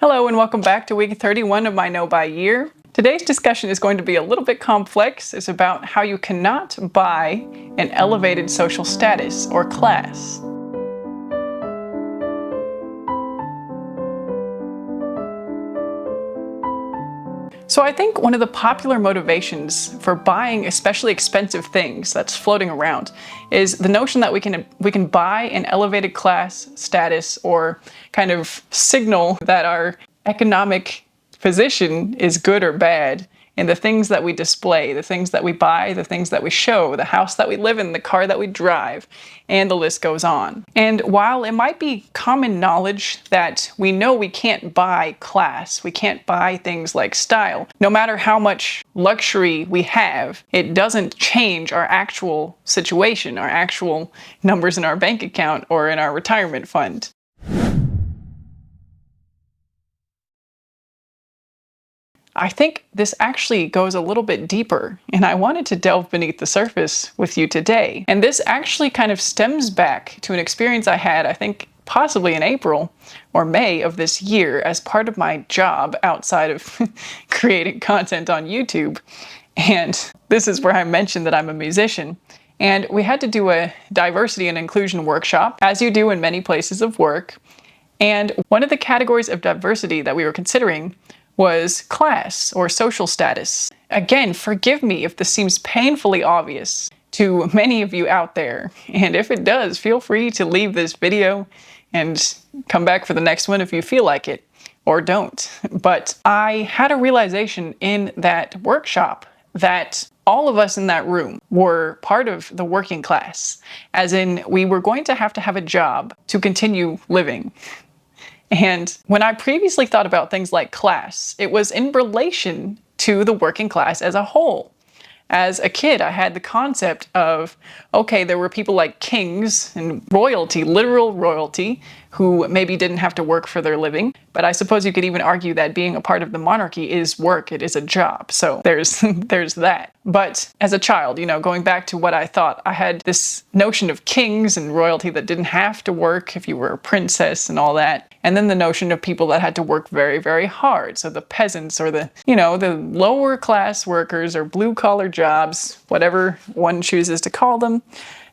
Hello and welcome back to week 31 of my Know by Year. Today's discussion is going to be a little bit complex. It's about how you cannot buy an elevated social status or class. So I think one of the popular motivations for buying especially expensive things that's floating around is the notion that we can buy an elevated class status or kind of signal that our economic position is good or bad in the things that we display, the things that we buy, the things that we show, the house that we live in, the car that we drive, and the list goes on. And while it might be common knowledge that we know we can't buy class, we can't buy things like style, no matter how much luxury we have, it doesn't change our actual situation, our actual numbers in our bank account or in our retirement fund. I think this actually goes a little bit deeper, and I wanted to delve beneath the surface with you today. And this actually kind of stems back to an experience I had, I think, possibly in April or May of this year as part of my job outside of creating content on YouTube. And this is where I mentioned that I'm a musician. And we had to do a diversity and inclusion workshop, as you do in many places of work. And one of the categories of diversity that we were considering was class or social status. Again, forgive me if this seems painfully obvious to many of you out there. And if it does, feel free to leave this video and come back for the next one if you feel like it, or don't. But I had a realization in that workshop that all of us in that room were part of the working class, as in we were going to have a job to continue living. And when I previously thought about things like class, it was in relation to the working class as a whole. As a kid, I had the concept of, okay, there were people like kings and royalty, literal royalty, who maybe didn't have to work for their living. But I suppose you could even argue that being a part of the monarchy is work, it is a job. So there's that. But as a child, going back to what I thought, I had this notion of kings and royalty that didn't have to work if you were a princess and all that. And then the notion of people that had to work very, very hard. So the peasants or the lower class workers or blue collar jobs, whatever one chooses to call them.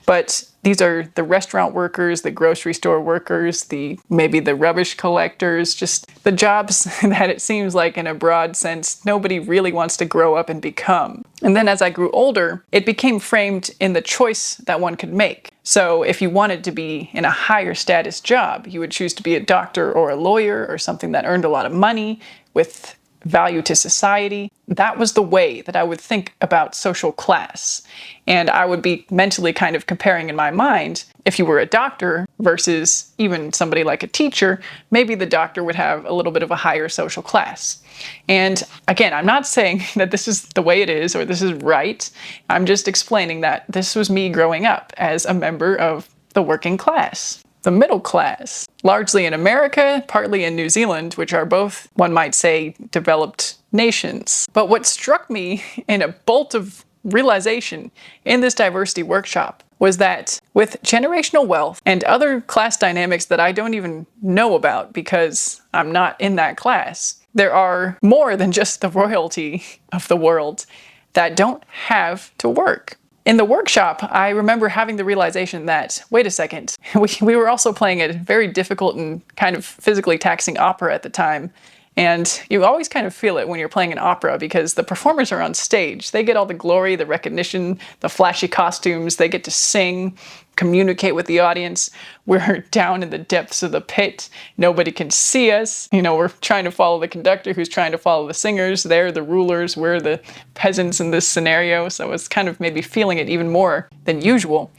But these are the restaurant workers, the grocery store workers, maybe the rubbish collectors, just the jobs that it seems like in a broad sense nobody really wants to grow up and become. And then as I grew older, it became framed in the choice that one could make. So if you wanted to be in a higher status job, you would choose to be a doctor or a lawyer or something that earned a lot of money with value to society. That was the way that I would think about social class. And I would be mentally kind of comparing in my mind, if you were a doctor versus even somebody like a teacher, maybe the doctor would have a little bit of a higher social class. And again, I'm not saying that this is the way it is or this is right. I'm just explaining that this was me growing up as a member of the working class. The middle class, largely in America, partly in New Zealand, which are both, one might say, developed nations. But what struck me in a bolt of realization in this diversity workshop was that with generational wealth and other class dynamics that I don't even know about because I'm not in that class, there are more than just the royalty of the world that don't have to work. In the workshop, I remember having the realization that, wait a second, we were also playing a very difficult and kind of physically taxing opera at the time. And you always kind of feel it when you're playing an opera because the performers are on stage. They get all the glory, the recognition, the flashy costumes. They get to sing, communicate with the audience. We're down in the depths of the pit. Nobody can see us. We're trying to follow the conductor who's trying to follow the singers. They're the rulers. We're the peasants in this scenario. So it's kind of maybe feeling it even more than usual.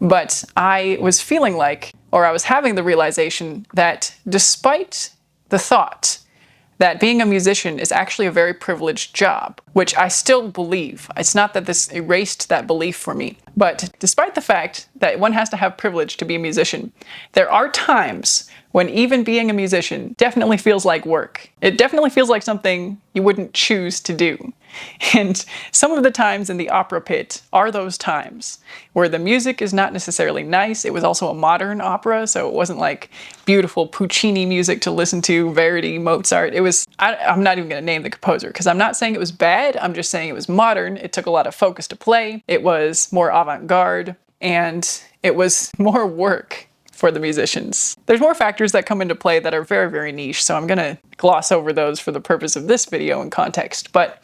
But I was feeling like, or I was having the realization that despite the thought that being a musician is actually a very privileged job, which I still believe. It's not that this erased that belief for me. But despite the fact that one has to have privilege to be a musician, there are times when even being a musician definitely feels like work. It definitely feels like something you wouldn't choose to do. And some of the times in the opera pit are those times where the music is not necessarily nice. It was also a modern opera, so it wasn't like beautiful Puccini music to listen to, Verdi, Mozart. It was, I'm not even going to name the composer because I'm not saying it was bad. I'm just saying it was modern. It took a lot of focus to play. It was more avant-garde, and it was more work for the musicians. There's more factors that come into play that are very, very niche, so I'm going to gloss over those for the purpose of this video and context. But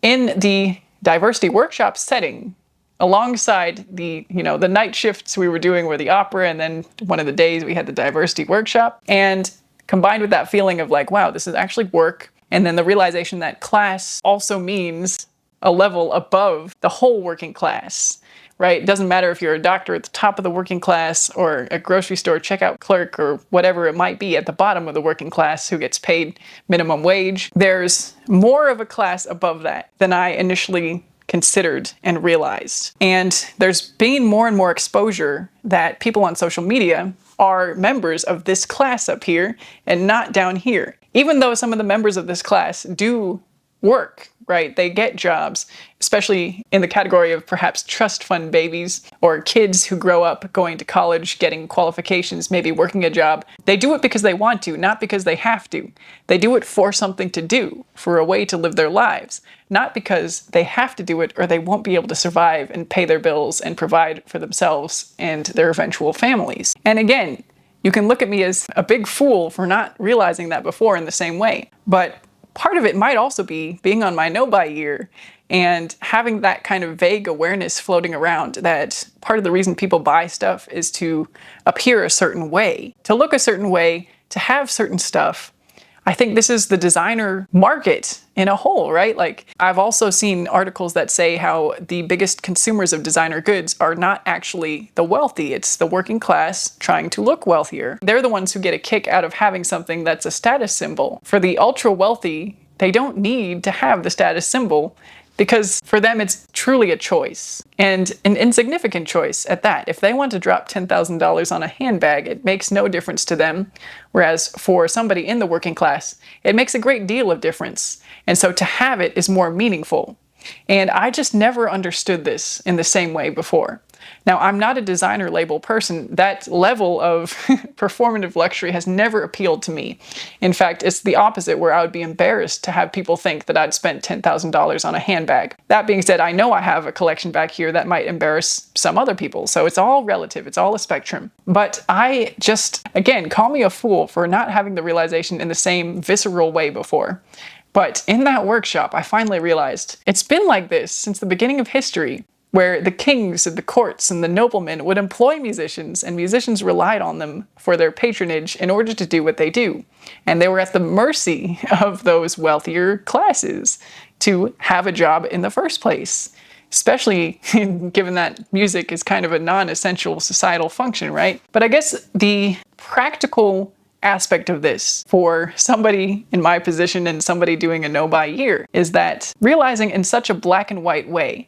in the diversity workshop setting, alongside the night shifts we were doing were the opera, and then one of the days we had the diversity workshop, and combined with that feeling of like, wow, this is actually work, and then the realization that class also means a level above the whole working class. Right? It doesn't matter if you're a doctor at the top of the working class or a grocery store checkout clerk or whatever it might be at the bottom of the working class who gets paid minimum wage. There's more of a class above that than I initially considered and realized. And there's been more and more exposure that people on social media are members of this class up here and not down here. Even though some of the members of this class do work, right? They get jobs, especially in the category of perhaps trust fund babies or kids who grow up going to college, getting qualifications, maybe working a job. They do it because they want to, not because they have to. They do it for something to do, for a way to live their lives, not because they have to do it or they won't be able to survive and pay their bills and provide for themselves and their eventual families. And again, you can look at me as a big fool for not realizing that before in the same way, but part of it might also be being on my no-buy year and having that kind of vague awareness floating around that part of the reason people buy stuff is to appear a certain way, to look a certain way, to have certain stuff. I think this is the designer market in a whole, right? Like, I've also seen articles that say how the biggest consumers of designer goods are not actually the wealthy. It's the working class trying to look wealthier. They're the ones who get a kick out of having something that's a status symbol. For the ultra wealthy, they don't need to have the status symbol because for them it's truly a choice, and an insignificant choice at that. If they want to drop $10,000 on a handbag, it makes no difference to them, whereas for somebody in the working class, it makes a great deal of difference. And so to have it is more meaningful. And I just never understood this in the same way before. Now, I'm not a designer label person. That level of performative luxury has never appealed to me. In fact, it's the opposite, where I would be embarrassed to have people think that I'd spent $10,000 on a handbag. That being said, I know I have a collection back here that might embarrass some other people, so it's all relative, it's all a spectrum. But I just, again, call me a fool for not having the realization in the same visceral way before. But in that workshop, I finally realized it's been like this since the beginning of history, where the kings of the courts and the noblemen would employ musicians, and musicians relied on them for their patronage in order to do what they do. And they were at the mercy of those wealthier classes to have a job in the first place, especially given that music is kind of a non-essential societal function, right? But I guess the practical aspect of this for somebody in my position and somebody doing a no-buy year is that realizing in such a black and white way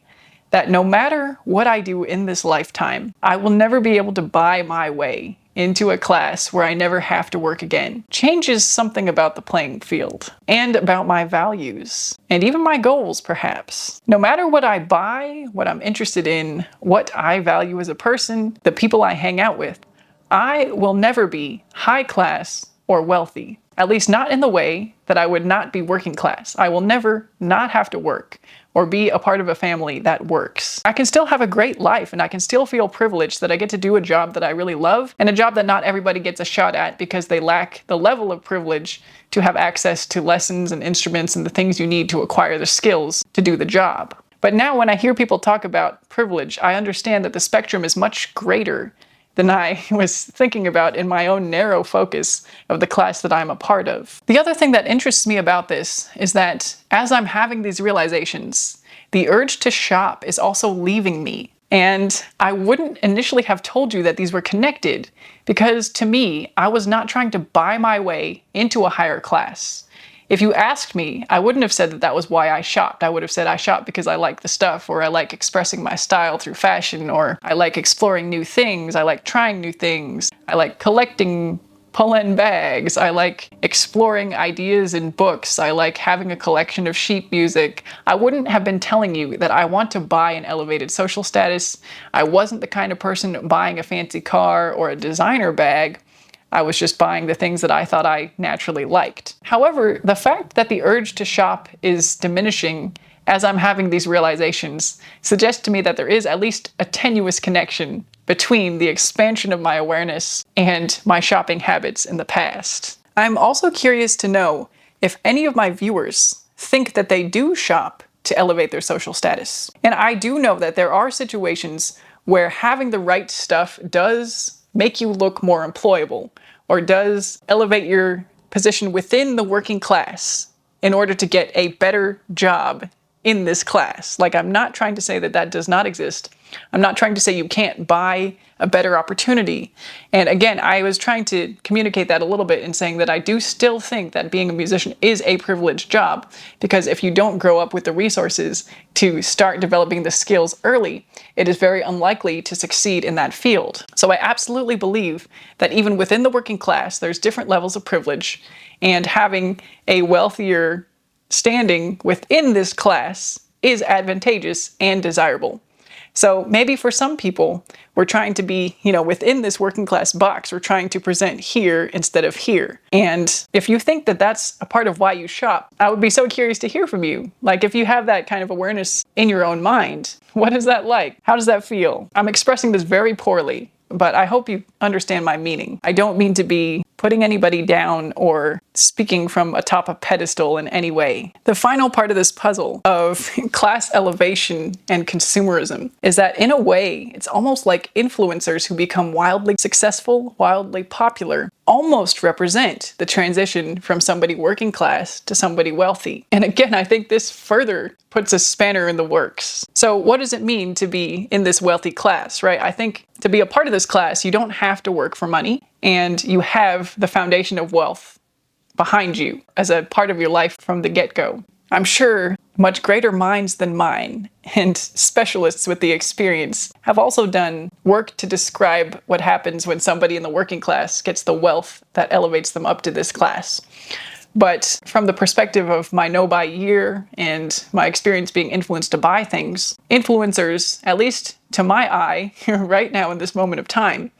that no matter what I do in this lifetime, I will never be able to buy my way into a class where I never have to work again changes something about the playing field and about my values and even my goals, perhaps. No matter what I buy, what I'm interested in, what I value as a person, the people I hang out with, I will never be high class or wealthy, at least not in the way that I would not be working class. I will never not have to work or be a part of a family that works. I can still have a great life, and I can still feel privileged that I get to do a job that I really love, and a job that not everybody gets a shot at because they lack the level of privilege to have access to lessons and instruments and the things you need to acquire the skills to do the job. But now when I hear people talk about privilege, I understand that the spectrum is much greater than I was thinking about in my own narrow focus of the class that I'm a part of. The other thing that interests me about this is that as I'm having these realizations, the urge to shop is also leaving me. And I wouldn't initially have told you that these were connected because to me, I was not trying to buy my way into a higher class. If you asked me, I wouldn't have said that that was why I shopped. I would have said I shop because I like the stuff, or I like expressing my style through fashion, or I like exploring new things, I like trying new things, I like collecting pull-in bags. I like exploring ideas in books. I like having a collection of sheet music. I wouldn't have been telling you that I want to buy an elevated social status. I wasn't the kind of person buying a fancy car or a designer bag. I was just buying the things that I thought I naturally liked. However, the fact that the urge to shop is diminishing as I'm having these realizations suggests to me that there is at least a tenuous connection between the expansion of my awareness and my shopping habits in the past. I'm also curious to know if any of my viewers think that they do shop to elevate their social status. And I do know that there are situations where having the right stuff does make you look more employable, or does elevate your position within the working class in order to get a better job in this class. Like, I'm not trying to say that that does not exist. I'm not trying to say you can't buy a better opportunity. And again, I was trying to communicate that a little bit in saying that I do still think that being a musician is a privileged job, because if you don't grow up with the resources to start developing the skills early, it is very unlikely to succeed in that field. So I absolutely believe that even within the working class, there's different levels of privilege, and having a wealthier standing within this class is advantageous and desirable. So maybe for some people, we're trying to be, within this working class box, we're trying to present here instead of here. And if you think that that's a part of why you shop, I would be so curious to hear from you. Like, if you have that kind of awareness in your own mind, what is that like? How does that feel? I'm expressing this very poorly, but I hope you understand my meaning. I don't mean to be putting anybody down or speaking from atop a pedestal in any way. The final part of this puzzle of class elevation and consumerism is that, in a way, it's almost like influencers who become wildly successful, wildly popular, almost represent the transition from somebody working class to somebody wealthy. And again, I think this further puts a spanner in the works. So what does it mean to be in this wealthy class, right? I think to be a part of this class, you don't have to work for money, and you have the foundation of wealth behind you as a part of your life from the get-go. I'm sure much greater minds than mine and specialists with the experience have also done work to describe what happens when somebody in the working class gets the wealth that elevates them up to this class. But from the perspective of my no-buy year and my experience being influenced to buy things, influencers, at least to my eye, right now in this moment of time,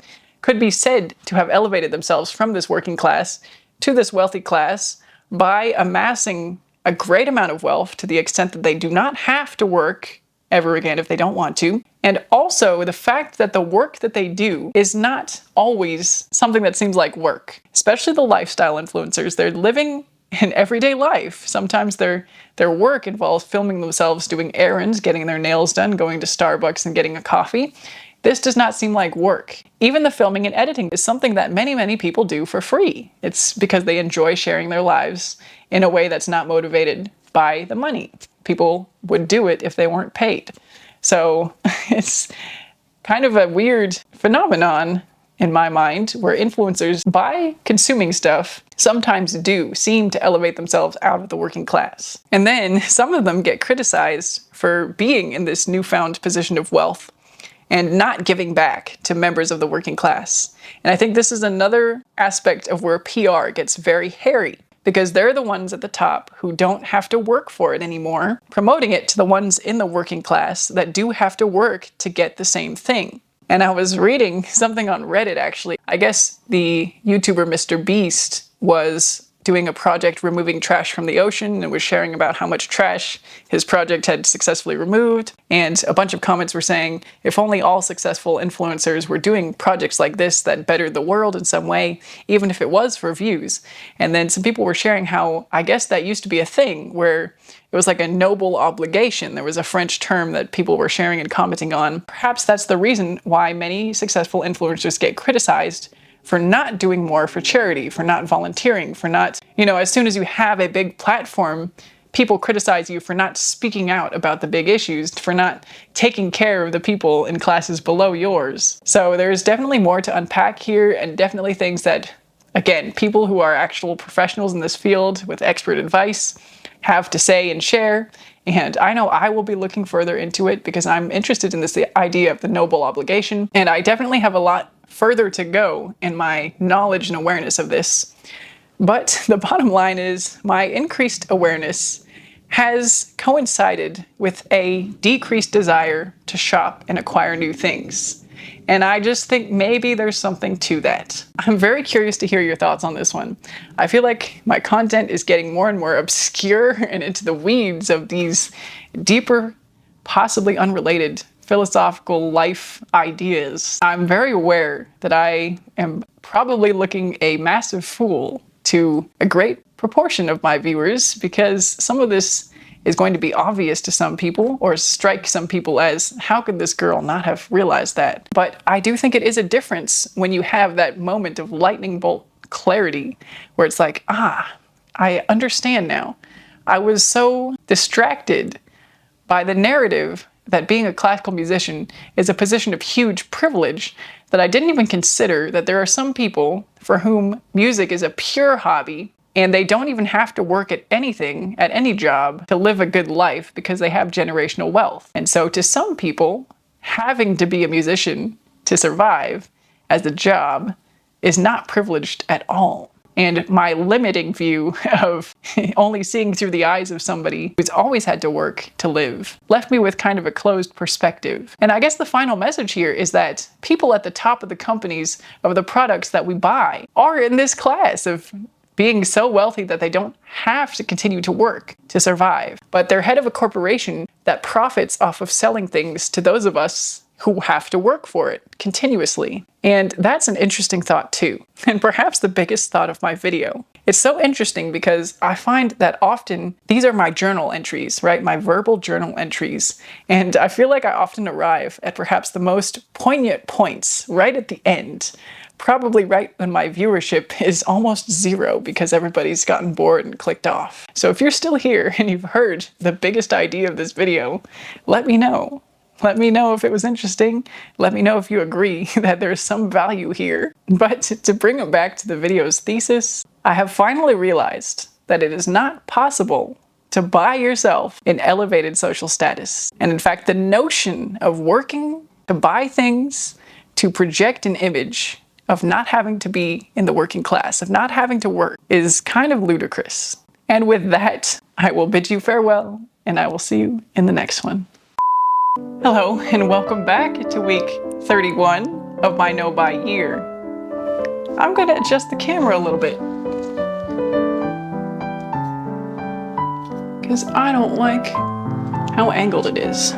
could be said to have elevated themselves from this working class to this wealthy class by amassing a great amount of wealth to the extent that they do not have to work ever again if they don't want to. And also the fact that the work that they do is not always something that seems like work, especially the lifestyle influencers. They're living an everyday life. Sometimes their work involves filming themselves doing errands, getting their nails done, going to Starbucks and getting a coffee. This does not seem like work. Even the filming and editing is something that many, many people do for free. It's because they enjoy sharing their lives in a way that's not motivated by the money. People would do it if they weren't paid. So it's kind of a weird phenomenon in my mind, where influencers, by consuming stuff, sometimes do seem to elevate themselves out of the working class. And then some of them get criticized for being in this newfound position of wealth and not giving back to members of the working class. And I think this is another aspect of where PR gets very hairy, because they're the ones at the top who don't have to work for it anymore, promoting it to the ones in the working class that do have to work to get the same thing. And I was reading something on Reddit, actually. I guess the YouTuber Mr. Beast was doing a project removing trash from the ocean and was sharing about how much trash his project had successfully removed. And a bunch of comments were saying, if only all successful influencers were doing projects like this that bettered the world in some way, even if it was for views. And then some people were sharing how, I guess that used to be a thing, where it was like a noble obligation. There was a French term that people were sharing and commenting on. Perhaps that's the reason why many successful influencers get criticized for not doing more for charity, for not volunteering, for not, as soon as you have a big platform, people criticize you for not speaking out about the big issues, for not taking care of the people in classes below yours. So there's definitely more to unpack here, and definitely things that, again, people who are actual professionals in this field with expert advice have to say and share. And I know I will be looking further into it because I'm interested in this idea of the noble obligation. And I definitely have a lot further to go in my knowledge and awareness of this. But the bottom line is my increased awareness has coincided with a decreased desire to shop and acquire new things. And I just think maybe there's something to that. I'm very curious to hear your thoughts on this one. I feel like my content is getting more and more obscure and into the weeds of these deeper, possibly unrelated philosophical life ideas. I'm very aware that I am probably looking a massive fool to a great proportion of my viewers, because some of this is going to be obvious to some people or strike some people as, how could this girl not have realized that? But I do think it is a difference when you have that moment of lightning bolt clarity where it's like, I understand now. I was so distracted by the narrative that being a classical musician is a position of huge privilege that I didn't even consider that there are some people for whom music is a pure hobby, and they don't even have to work at anything, at any job, to live a good life because they have generational wealth. And so to some people, having to be a musician to survive as a job is not privileged at all. And my limiting view of only seeing through the eyes of somebody who's always had to work to live left me with kind of a closed perspective. And I guess the final message here is that people at the top of the companies of the products that we buy are in this class of being so wealthy that they don't have to continue to work to survive. But they're head of a corporation that profits off of selling things to those of us who have to work for it continuously. And that's an interesting thought too, and perhaps the biggest thought of my video. It's so interesting because I find that often these are my journal entries, right? My verbal journal entries. And I feel like I often arrive at perhaps the most poignant points right at the end. Probably right when my viewership is almost zero because everybody's gotten bored and clicked off. So if you're still here and you've heard the biggest idea of this video, let me know. Let me know if it was interesting. Let me know if you agree that there's some value here. But to bring it back to the video's thesis, I have finally realized that it is not possible to buy yourself an elevated social status. And in fact, the notion of working to buy things, to project an image of not having to be in the working class, of not having to work, is kind of ludicrous. And with that, I will bid you farewell, and I will see you in the next one. Hello, and welcome back to week 31 of my no-buy year. I'm going to adjust the camera a little bit, because I don't like how angled it is.